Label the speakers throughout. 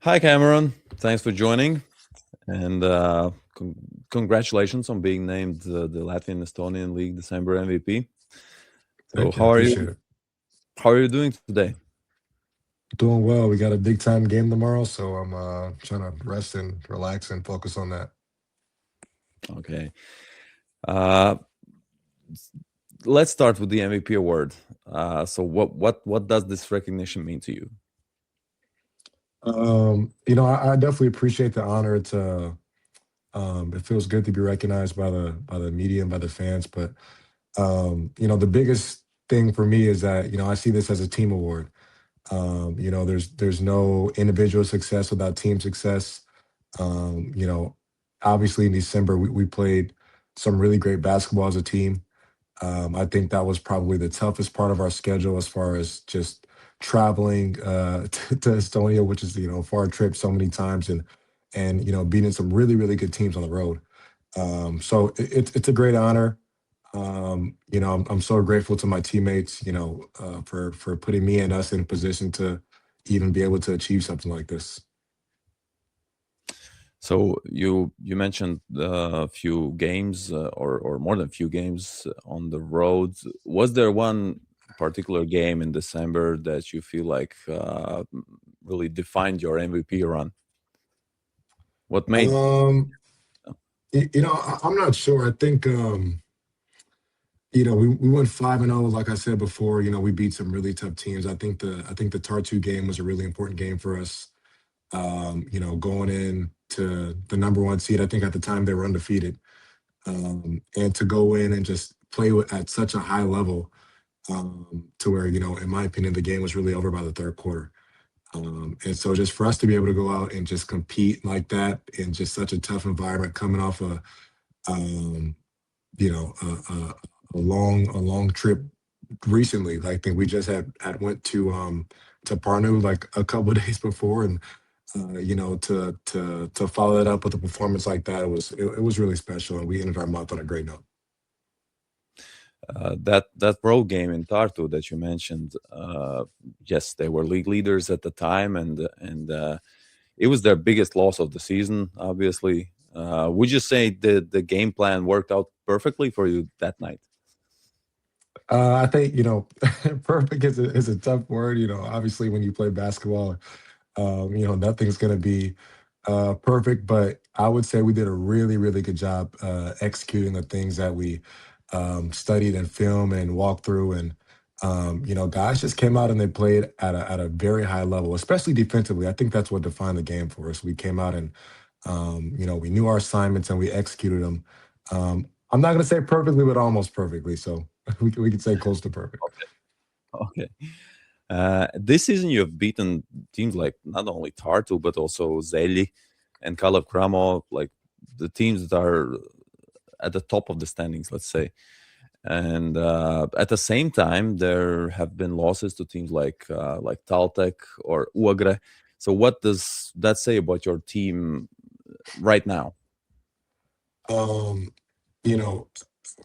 Speaker 1: Hi, Cameron. Thanks for joining, and congratulations on being named the Latvian-Estonian League December MVP. So,
Speaker 2: Thank you. I appreciate it.
Speaker 1: how are you doing today?
Speaker 2: Doing well. We got a big time game tomorrow, so I'm trying to rest and relax and focus on that.
Speaker 1: Okay. Uh, let's start with the MVP award. So, what does this recognition mean to you?
Speaker 2: I definitely appreciate the honor. It feels good to be recognized by the media and by the fans. But the biggest thing for me is that I see this as a team award. There's no individual success without team success. Obviously in December we played some really great basketball as a team. I think that was probably the toughest part of our schedule as far as just traveling to Estonia, which is a far trip so many times, and beating some really really good teams on the road. So it's a great honor. I'm so grateful to my teammates, for putting me and us in a position to even be able to achieve something like this.
Speaker 1: So, you mentioned a few games, or more than a few games on the road. Was there one particular game in December that you feel like really defined your MVP run? What made
Speaker 2: Um, I'm not sure. I think we went 5-0, like I said before. We beat some really tough teams. I think the Tartu game was a really important game for us. Going in to the number one seed, I think at the time they were undefeated, and to go in and just play at such a high level, to where in my opinion, the game was really over by the third quarter. And so just for us to be able to go out and just compete like that in just such a tough environment, coming off um, you know, a, a, a long trip recently. Like, I think we just had went to Parnu like a couple of days before, and to follow that up with a performance like that, it was really special, and we ended our month on a great note.
Speaker 1: that road game in Tartu that you mentioned? Yes, they were league leaders at the time, and it was their biggest loss of the season. Obviously, would you say the game plan worked out perfectly for you that night?
Speaker 2: I think perfect is a tough word. Obviously when you play basketball, nothing's going to be perfect, but I would say we did a really, really good job executing the things that we studied and filmed and walked through. And, guys just came out and they played at a very high level, especially defensively. I think that's what defined the game for us. We came out and, we knew our assignments and we executed them. I'm not going to say perfectly, but almost perfectly. So we could say close to perfect.
Speaker 1: Okay. This season, you have beaten teams like not only Tartu but also Zeli and Kalev Cramo, like the teams that are at the top of the standings, let's say. And at the same time, there have been losses to teams like Taltek or Uagre. So, what does that say about your team right now?
Speaker 2: Um, you know,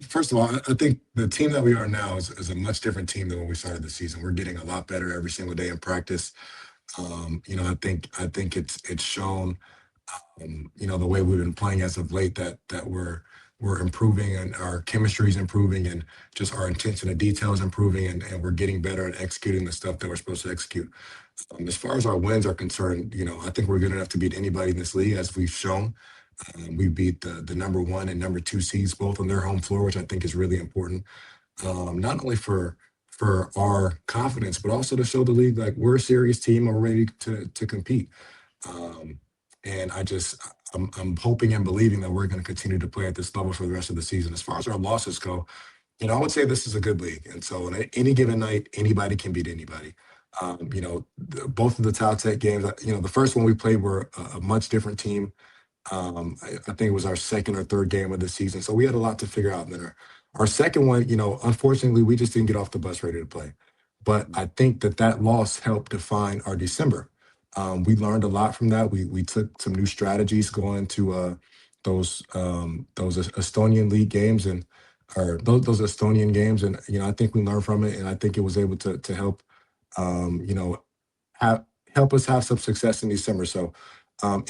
Speaker 2: First of all, I think the team that we are now is a much different team than when we started the season. We're getting a lot better every single day in practice. I think it's shown, the way we've been playing as of late, that we're improving and our chemistry is improving and just our attention to detail is improving, and we're getting better at executing the stuff that we're supposed to execute. As far as our wins are concerned, I think we're good enough to beat anybody in this league, as we've shown. We beat the number one and number two seeds both on their home floor, which I think is really important. Not only for our confidence, but also to show the league like we're a serious team and we're ready to compete. Um, and I'm hoping and believing that we're going to continue to play at this level for the rest of the season. As far as our losses go, I would say this is a good league, and so on any given night, anybody can beat anybody. Both of the top tech games, the first one we played were a much different team. I think it was our second or third game of the season. So we had a lot to figure out. And then our second one, unfortunately, we just didn't get off the bus ready to play. But I think that loss helped define our December. We learned a lot from that. We took some new strategies going to those Estonian League games, and or those Estonian games, and I think we learned from it, and I think it was able to help, um, you know have help us have some success in December. So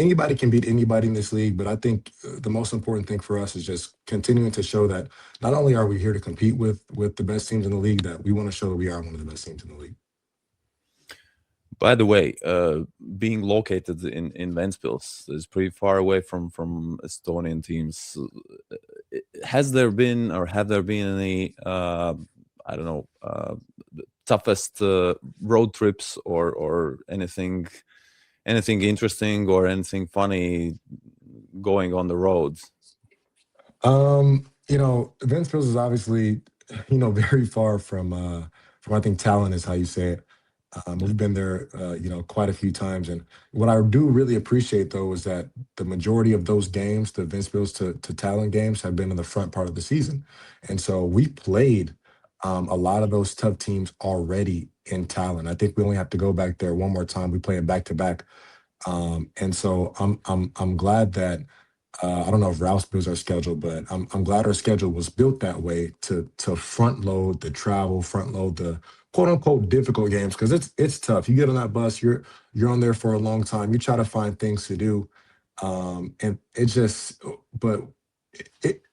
Speaker 2: anybody can beat anybody in this league, but I think the most important thing for us is just continuing to show that not only are we here to compete with the best teams in the league, that we want to show that we are one of the best teams in the league.
Speaker 1: By the way, being located in Ventspils is pretty far away from Estonian teams. Has there been or have there been any I don't know the toughest road trips or anything interesting or anything funny going on the roads?
Speaker 2: Ventspils is obviously, very far from I think Talon is how you say it.
Speaker 1: Yeah.
Speaker 2: We've been there, quite a few times, and what I do really appreciate though is that the majority of those games, the Ventspils to Talon games, have been in the front part of the season, and so we played a lot of those tough teams already in Talon. I think we only have to go back there one more time. We play it back to back, and so I'm glad that I don't know if Rouse builds our schedule, but I'm glad our schedule was built that way to front load the travel, front load the quote unquote difficult games because it's tough. You get on that bus, you're on there for a long time. You try to find things to do, and it just but it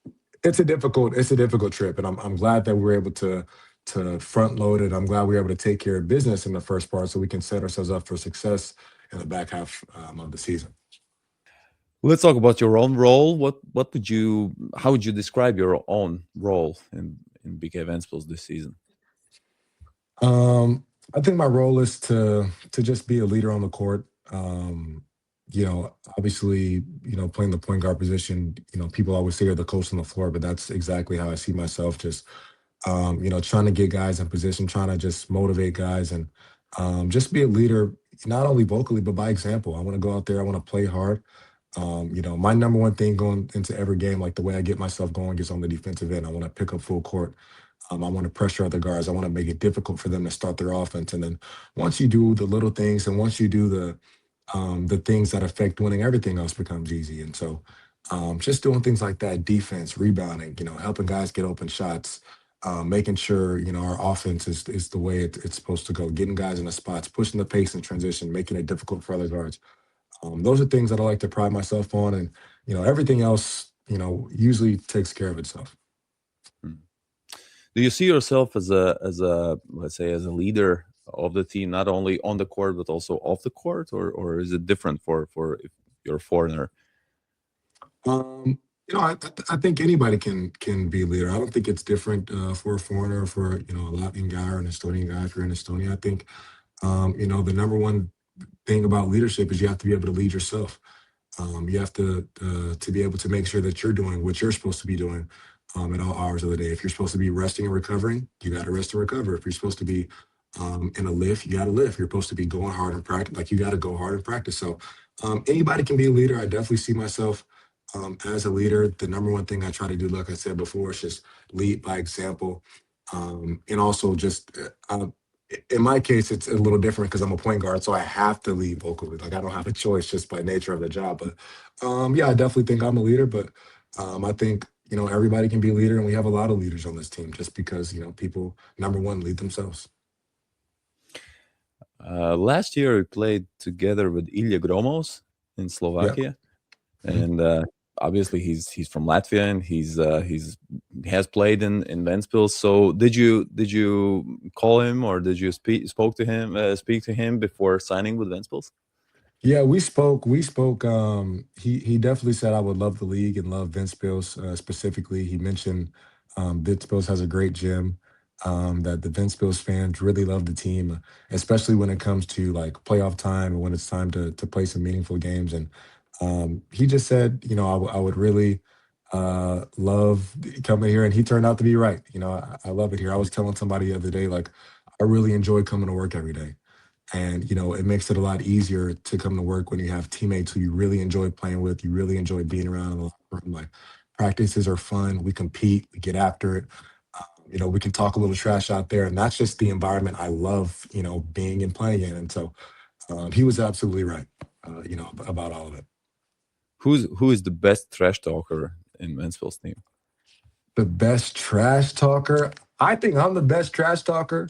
Speaker 2: it's a difficult trip, and I'm glad that we're able to front load it. I'm glad we are able to take care of business in the first part so we can set ourselves up for success in the back half of the season.
Speaker 1: Let's talk about your own role. What would you how would you describe your own role in BK Ventspils this season?
Speaker 2: I think my role is to just be a leader on the court. Obviously, playing the point guard position, people always say you're the coach on the floor, but that's exactly how I see myself. Just trying to get guys in position, trying to just motivate guys and just be a leader, not only vocally, but by example. I want to go out there, I want to play hard. My number one thing going into every game, like the way I get myself going is on the defensive end. I want to pick up full court. I want to pressure other guards. I want to make it difficult for them to start their offense. And then once you do the little things and once you do the things that affect winning, everything else becomes easy. And so just doing things like that, defense, rebounding, helping guys get open shots, making sure, our offense is the way it's supposed to go, getting guys in the spots, pushing the pace in transition, making it difficult for other guards. Those are things that I like to pride myself on. And, everything else, usually takes care of itself.
Speaker 1: Hmm. Do you see yourself as a let's say as a leader of the team, not only on the court but also off the court, or is it different for if you're a foreigner?
Speaker 2: I think anybody can be a leader. I don't think it's different for a foreigner, for a Latvian guy or an Estonian guy. If you're in Estonia, I think the number one thing about leadership is you have to be able to lead yourself. You have to be able to make sure that you're doing what you're supposed to be doing at all hours of the day. If you're supposed to be resting and recovering, you got to rest and recover. If you're supposed to be in a lift, you got to lift. If you're supposed to be going hard in practice, like you got to go hard in practice. So anybody can be a leader. I definitely see myself as a leader. The number one thing I try to do, like I said before, is just lead by example, and also just in my case, it's a little different because I'm a point guard, so I have to lead vocally. Like I don't have a choice just by nature of the job. But yeah, I definitely think I'm a leader. But I think everybody can be a leader, and we have a lot of leaders on this team. Just because people, number one, lead themselves.
Speaker 1: Last year, we played together with Ilya Gromos in
Speaker 2: Yeah.
Speaker 1: Slovakia,
Speaker 2: Mhm.
Speaker 1: and obviously he's from Latvia and he has played in Ventspils. So did you call him or did you speak to him before signing with Ventspils?
Speaker 2: Yeah, we spoke. We spoke. He definitely said I would love the league and love Ventspils specifically. He mentioned Ventspils has a great gym. That the Ventspils fans really love the team, especially when it comes to like playoff time and when it's time to play some meaningful games. And he just said, I would really love coming here, and he turned out to be right. I love it here. I was telling somebody the other day, like I really enjoy coming to work every day. And, it makes it a lot easier to come to work when you have teammates who you really enjoy playing with, you really enjoy being around in the locker room. Like practices are fun, we compete, we get after it. We can talk a little trash out there. And that's just the environment I love, being and playing in. And so he was absolutely right, about all of it.
Speaker 1: Who is the best trash talker in Ventspils team?
Speaker 2: The best trash talker. I think I'm the best trash talker.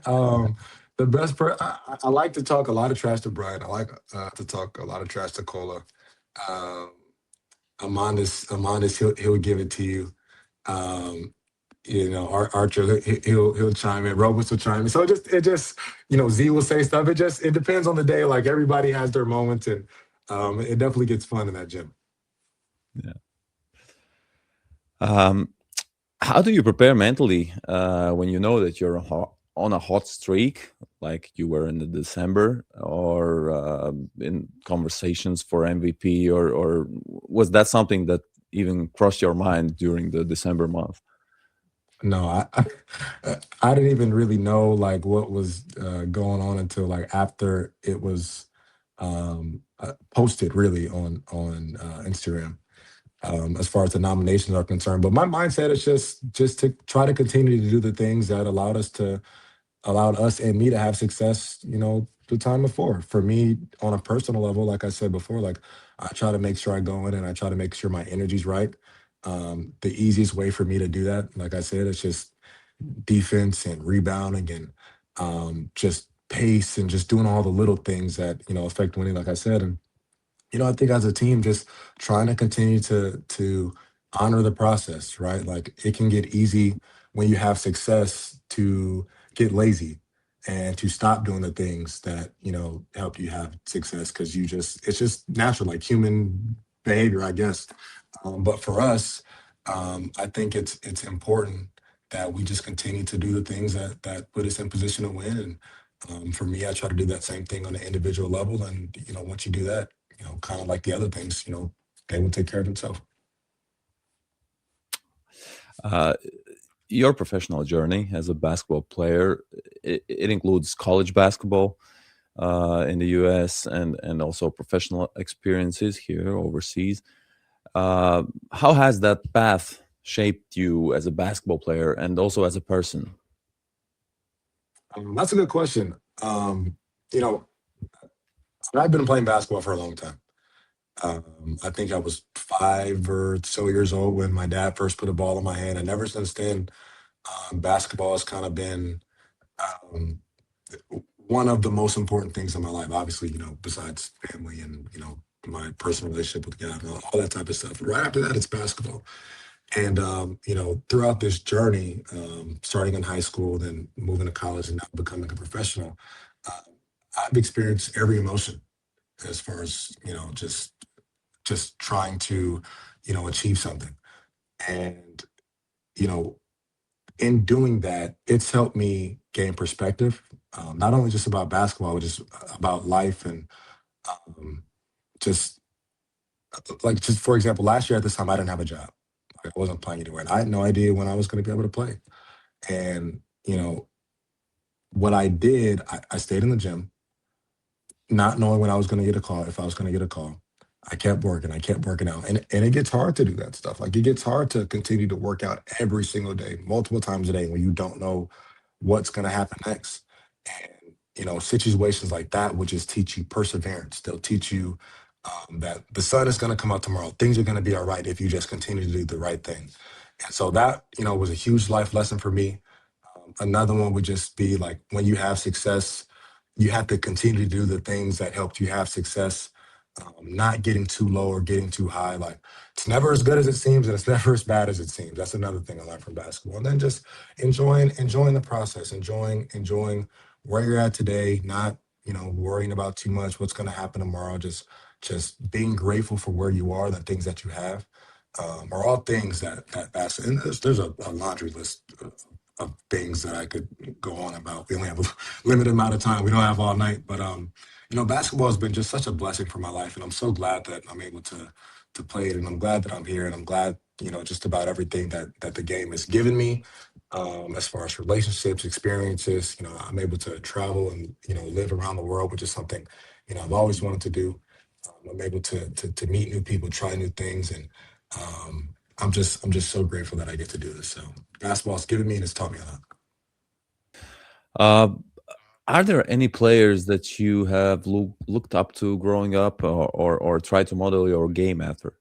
Speaker 2: um, The best per I like to talk a lot of trash to Brian. I like to talk a lot of trash to Cola. Um, Amandus, he'll give it to you. Um, Archer, he'll chime in. Robus will chime in. So it just Z will say stuff. It depends on the day. Like everybody has their moments, and it definitely gets fun in that gym.
Speaker 1: Yeah. Um, how do you prepare mentally when you know that you're on a hot streak, like you were in the December, or in conversations for MVP, or was that something that even crossed your mind during the December month?
Speaker 2: No, I didn't even really know like what was going on until like after it was posted really on Instagram. As far as the nominations are concerned, but my mindset is just to try to continue to do the things that allowed us and me to have success, the time before. For me, on a personal level, like I said before, like I try to make sure I go in and I try to make sure my energy's right. The easiest way for me to do that, like I said, is just defense and rebounding and just pace and just doing all the little things that affect winning, like I said. And I think as a team, just trying to continue to honor the process, right? Like it can get easy when you have success to get lazy and to stop doing the things that help you have success because it's just natural, like human behavior, I guess. But for us, I think it's important that we just continue to do the things that put us in position to win. And for me, I try to do that same thing on an individual level. And once you do that, kind of like the other things, they will take care of themselves.
Speaker 1: Uh, your professional journey as a basketball player, it includes college basketball in the US, and also professional experiences here overseas. Uh, how has that path shaped you as a basketball player and also as a person?
Speaker 2: That's a good question. You know, I've been playing basketball for a long time. I think I was 5 or so years old when my dad first put a ball in my hand, and ever since then, basketball has kind of been um, one of the most important things in my life. Obviously, besides family and my personal relationship with God and all that type of stuff. Right after that, it's basketball. And throughout this journey, starting in high school, then moving to college, and now becoming a professional, uh, I've experienced every emotion as far as just trying to achieve something. And you know, in doing that, it's helped me gain perspective, not only just about basketball, but just about life and um, just like just for example, last year at this time, I didn't have a job. I wasn't playing anywhere, and I had no idea when I was going to be able to play. And what I did, I stayed in the gym, not knowing when I was going to get a call, if I was going to get a call. I kept working out. And it gets hard to do that stuff. Like it gets hard to continue to work out every single day, multiple times a day when you don't know what's going to happen next. And, situations like that would just teach you perseverance. They'll teach you that the sun is going to come out tomorrow. Things are going to be all right if you just continue to do the right thing. And so that, was a huge life lesson for me. Another one would just be like when you have success, you have to continue to do the things that helped you have success, not getting too low or getting too high. Like it's never as good as it seems, and it's never as bad as it seems. That's another thing I learned from basketball. And then just enjoying the process, enjoying where you're at today, not worrying about too much what's going to happen tomorrow. Just being grateful for where you are, the things that you have, are all things that basketball. And there's a laundry list of things that I could go on about. We only have a limited amount of time. We don't have all night, but basketball has been just such a blessing for my life, and I'm so glad that I'm able to play it, and I'm glad that I'm here, and I'm glad just about everything that the game has given me. As far as relationships, experiences, I'm able to travel and live around the world, which is something I've always wanted to do. I'm able to meet new people, try new things, and I'm just so grateful that I get to do this. So basketball's given me and it's taught me a lot.
Speaker 1: Uh, are there any players that you have looked up to growing up, or try to model your game after?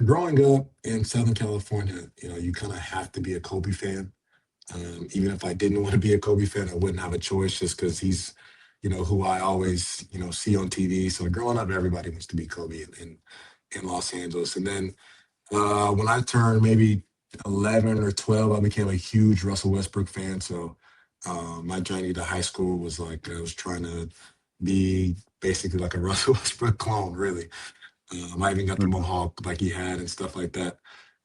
Speaker 2: Growing up in Southern California, you kind of have to be a Kobe fan. Even if I didn't want to be a Kobe fan, I wouldn't have a choice just because he's, who I always, see on TV. So growing up, everybody wants to be Kobe in Los Angeles. And then when I turned maybe 11 or 12, I became a huge Russell Westbrook fan. So my journey to high school was like I was trying to be basically like a Russell Westbrook clone, really. I even got the
Speaker 1: Mhm.
Speaker 2: mohawk like he had and stuff like that.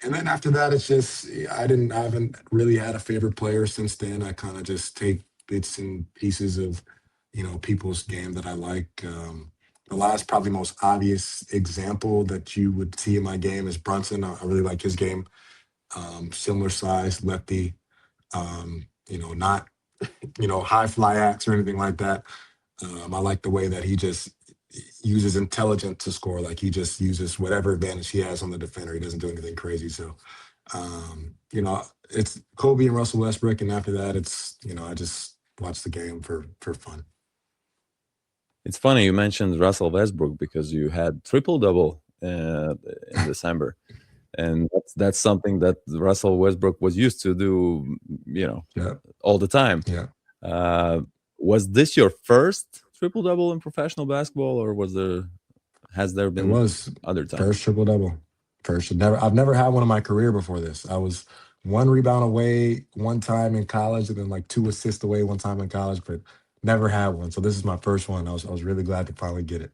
Speaker 2: And then after that, it's just I haven't really had a favorite player since then. I kind of just take bits and pieces of, people's game that I like. The last, probably most obvious example that you would see in my game is Brunson. I really like his game. Similar size, lefty. Not high fly acts or anything like that. I like the way that he just uses intelligence to score. Like he just uses whatever advantage he has on the defender. He doesn't do anything crazy. So, it's Kobe and Russell Westbrook, and after that, it's I just watch the game for fun.
Speaker 1: It's funny you mentioned Russell Westbrook because you had triple double in December, and that's something that Russell Westbrook was used to do, you know,
Speaker 2: Yeah,
Speaker 1: all the time.
Speaker 2: yeah.
Speaker 1: Uh, was this your first triple double in professional basketball, or has there
Speaker 2: It
Speaker 1: been
Speaker 2: was
Speaker 1: other times?
Speaker 2: first triple double. First, I've never had one in my career before this. I was one rebound away one time in college, and then like two assists away one time in college, but never had one. So this is my first one. I was really glad to finally get it.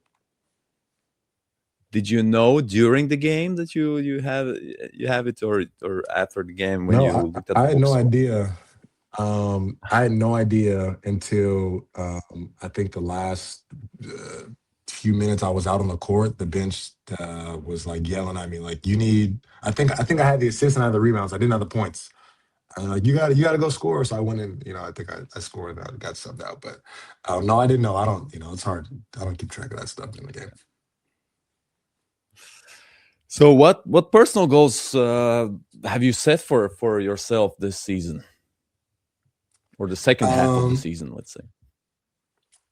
Speaker 1: Did you know during the game that you have it, or after the game when
Speaker 2: No,
Speaker 1: you looked at
Speaker 2: I
Speaker 1: the
Speaker 2: had no
Speaker 1: box score?
Speaker 2: idea. I had no idea until I think the last few minutes I was out on the court. The bench was like yelling at me, like, "You need." I think I had the assist and I had the rebounds. I didn't have the points. You got to go score. So I went in. I think I scored. I got subbed out, but no, I didn't know. I don't. It's hard. I don't keep track of that stuff in the game.
Speaker 1: So what personal goals have you set for yourself this season, or the second half of the
Speaker 2: Um,
Speaker 1: season, let's say?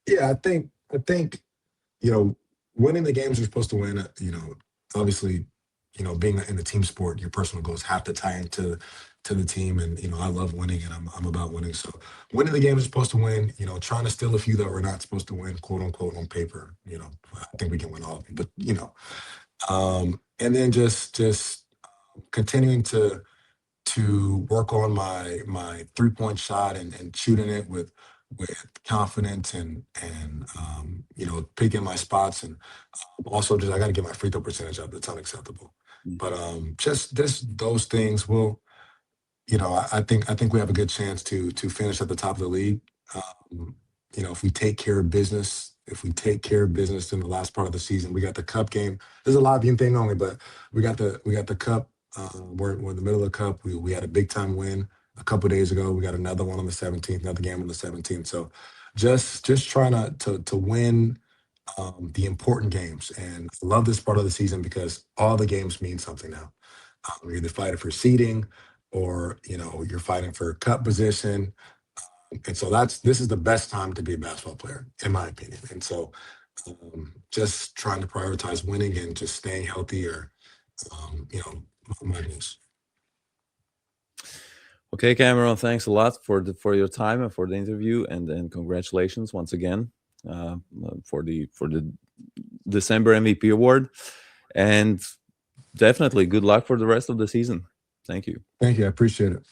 Speaker 2: yeah, I think you know, winning the games you're supposed to win, obviously, being in the team sport, your personal goals have to tie into the team. And, I love winning and I'm about winning. So winning the games you're supposed to win, trying to steal a few that we're not supposed to win, quote unquote, on paper, I think we can win all of them. But, and then just continuing to work on my 3-point shot and shooting it with confidence and picking my spots and also just I got to get my free throw percentage up. That's unacceptable. But just those things will I think we have a good chance to finish at the top of the league. If we take care of business, in the last part of the season, we got the cup game. There's a Latvian thing only, but we got the cup. We're in the middle of the cup. We had a big time win a couple days ago. We got another one on the 17th, another game on the 17th. So just trying to win the important games. And I love this part of the season because all the games mean something now. You're either fighting for seeding or you're fighting for cup position. And so this is the best time to be a basketball player, in my opinion. And so just trying to prioritize winning and just staying healthy or my goals.
Speaker 1: Okay, Cameron, thanks a lot for your time and for the interview, and congratulations once again uh, for the December MVP award, and definitely good luck for the rest of the season. Thank you.
Speaker 2: Thank you. I appreciate it.